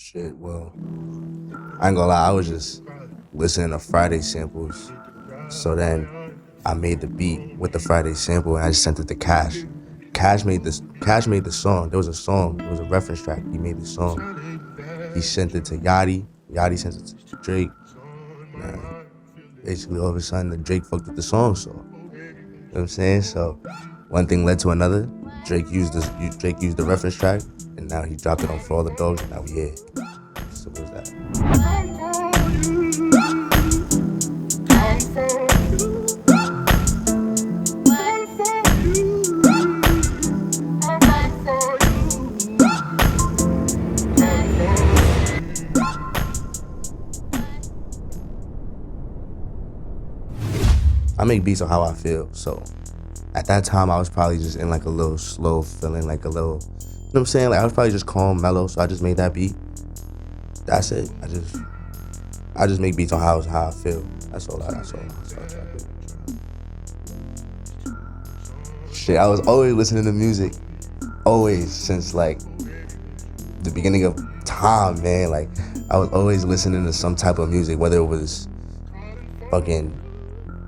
Shit, well, I ain't gonna lie, I was just listening to Friday samples. So then I made the beat with the Friday sample and I just sent it to Cash. Cash made the song. There was a song, there was a reference track. He made the song. He sent it to Yachty. Yachty sent it to Drake. And basically all of a sudden the Drake fucked with the song, so you know what I'm saying? So one thing led to another. Drake used the reference track and now he dropped it on For All the Dogs and now we here. So what was that? I make beats on how I feel, so at that time I was probably just in like a little slow feeling, like a little, you know what I'm saying? Like I was probably just calm, mellow, so I just made that beat. That's it. I just make beats on how I feel. That's all I try to do. Shit, I was always listening to music, always since like the beginning of time, man. Like I was always listening to some type of music, whether it was fucking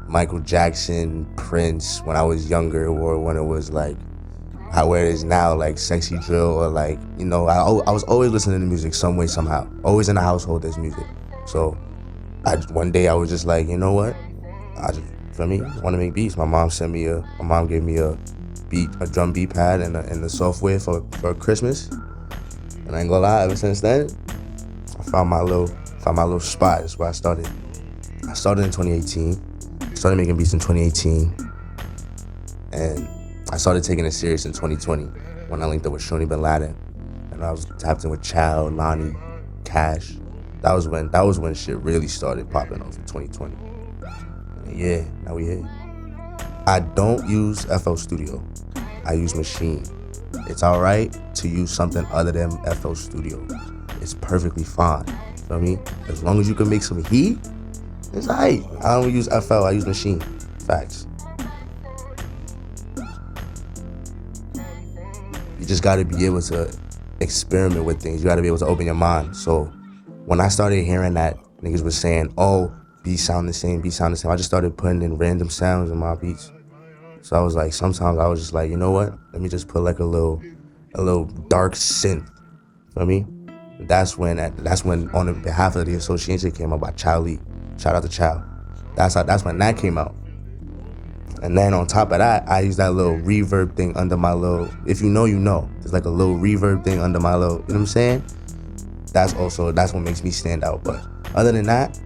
Michael Jackson, Prince when I was younger, or when it was like where it is now, like sexy drill, or like, you know, I was always listening to music some way, somehow. Always in the household there's music. So one day I was just like, you know what? I want to make beats. My mom gave me a drum beat pad and the software for Christmas. And I ain't gonna lie, ever since then, I found my little spot. That's where I started. I started in 2018. Started making beats in 2018, and I started taking it serious in 2020 when I linked up with Shoni Bin Laden, and I was tapped in with Chow, Lonnie, Cash. That was when shit really started popping off in 2020. And yeah, now we here. I don't use FL Studio. I use Machine. It's alright to use something other than FL Studio. It's perfectly fine. Feel me? As long as you can make some heat, it's alright. I don't use FL, I use Machine. Facts. You just gotta be able to experiment with things. You gotta be able to open your mind. So when I started hearing that niggas was saying, oh, beats sound the same, I just started putting in random sounds in my beats. So I was like, sometimes I was just like, you know what? Let me just put like a little dark synth. Feel me? That's when on the behalf of the association came up by Chow Lee. Shout out to Chow. That's when that came out. And then on top of that, I use that little reverb thing under my little, if you know, you know. There's like a little reverb thing under my little, you know what I'm saying? That's what makes me stand out. But other than that,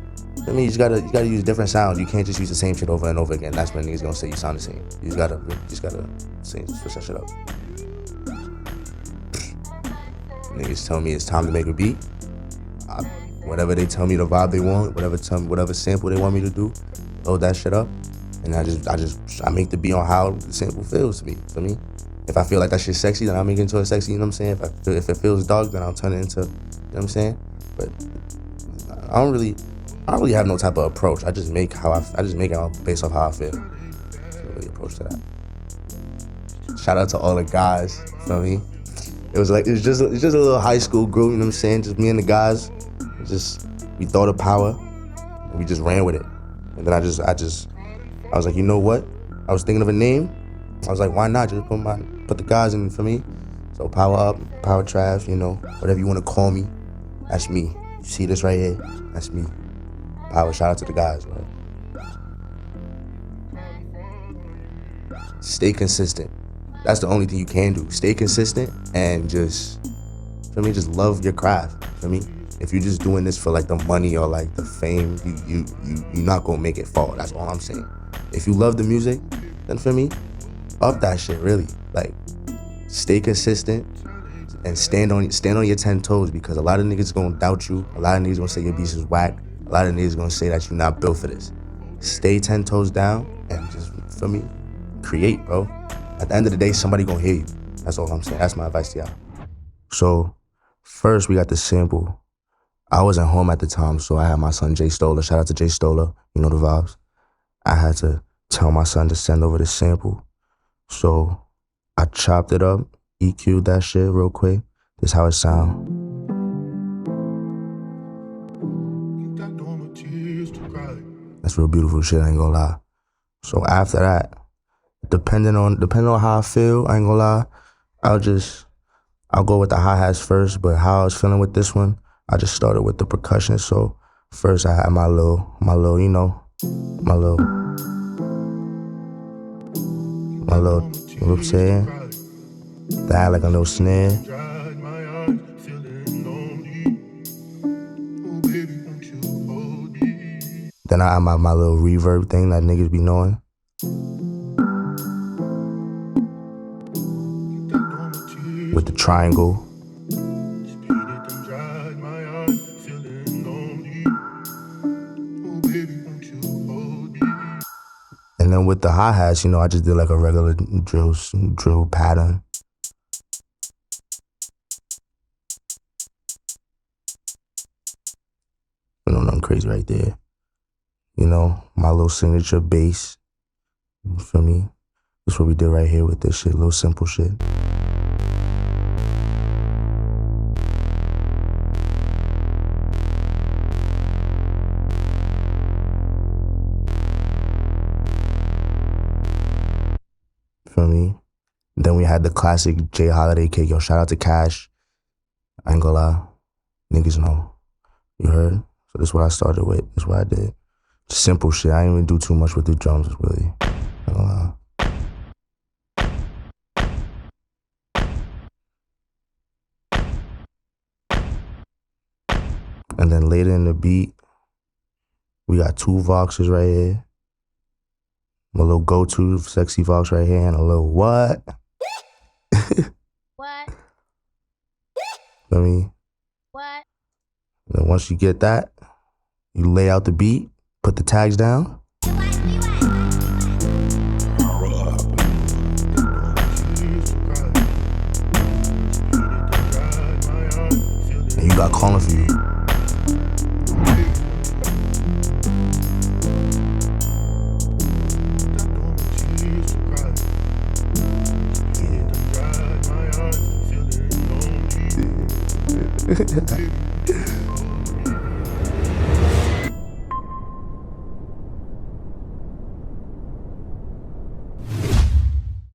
I mean, you gotta use different sounds. You can't just use the same shit over and over again. That's when niggas gonna say you sound the same. You just gotta switch that shit up. Niggas tell me it's time to make a beat. Whatever they tell me the vibe they want, whatever sample they want me to do, load that shit up, and I make the beat on how the sample feels to me. For me, if I feel like that shit's sexy, then I'll make it into a sexy. You know what I'm saying? If it feels dark, then I'll turn it into, you know what I'm saying? But I don't really have no type of approach. I just make it based off how I feel. That's a really approach to that. Shout out to all the guys. Feel me? It's just a little high school group. You know what I'm saying? Just me and the guys. We thought of power, and we just ran with it. And then I was like, you know what? I was thinking of a name. I was like, why not just put the guys in for me? So Power Up, Power Trav, you know, whatever you want to call me, that's me. You see this right here? That's me. Power. Shout out to the guys, man. Stay consistent. That's the only thing you can do. Stay consistent and just love your craft. For me. If you're just doing this for like the money or like the fame, you're not gonna make it fall. That's all I'm saying. If you love the music, then for me, up that shit, really. Like, stay consistent and stand on your 10 toes, because a lot of niggas gonna doubt you. A lot of niggas gonna say your beats is whack. A lot of niggas gonna say that you're not built for this. Stay 10 toes down and just, for me, create, bro. At the end of the day, somebody gonna hear you. That's all I'm saying. That's my advice to y'all. So, first we got the sample. I wasn't home at the time, so I had my son Jay Stoller. Shout out to Jay Stoller. You know the vibes. I had to tell my son to send over the sample. So I chopped it up, EQ'd that shit real quick. This is how it sound. That's real beautiful shit, I ain't gonna lie. So after that, depending on how I feel, I ain't gonna lie, I'll go with the hi-hats first, but how I was feeling with this one, I just started with the percussion. So first I had my little, you know, my little, you know what I'm saying? That had like a little snare. Then I had my little reverb thing that niggas be knowing. With the triangle. And then with the hi-hats, you know, I just did like a regular drill pattern. You know, nothing crazy right there. You know, my little signature bass. You feel me? That's what we did right here with this shit, little simple shit. Feel me? Then we had the classic J Holiday kick. Yo, shout out to Cash. I ain't gonna lie. Niggas know. You heard? So this is what I started with. This is what I did. Simple shit. I didn't even do too much with the drums, really. I ain't gonna lie. And then later in the beat, we got 2 Voxes right here. My little go-to sexy Vox right here, and a little what? What? Feel me? What? And then once you get that, you lay out the beat, put the tags down. And you got calling for you.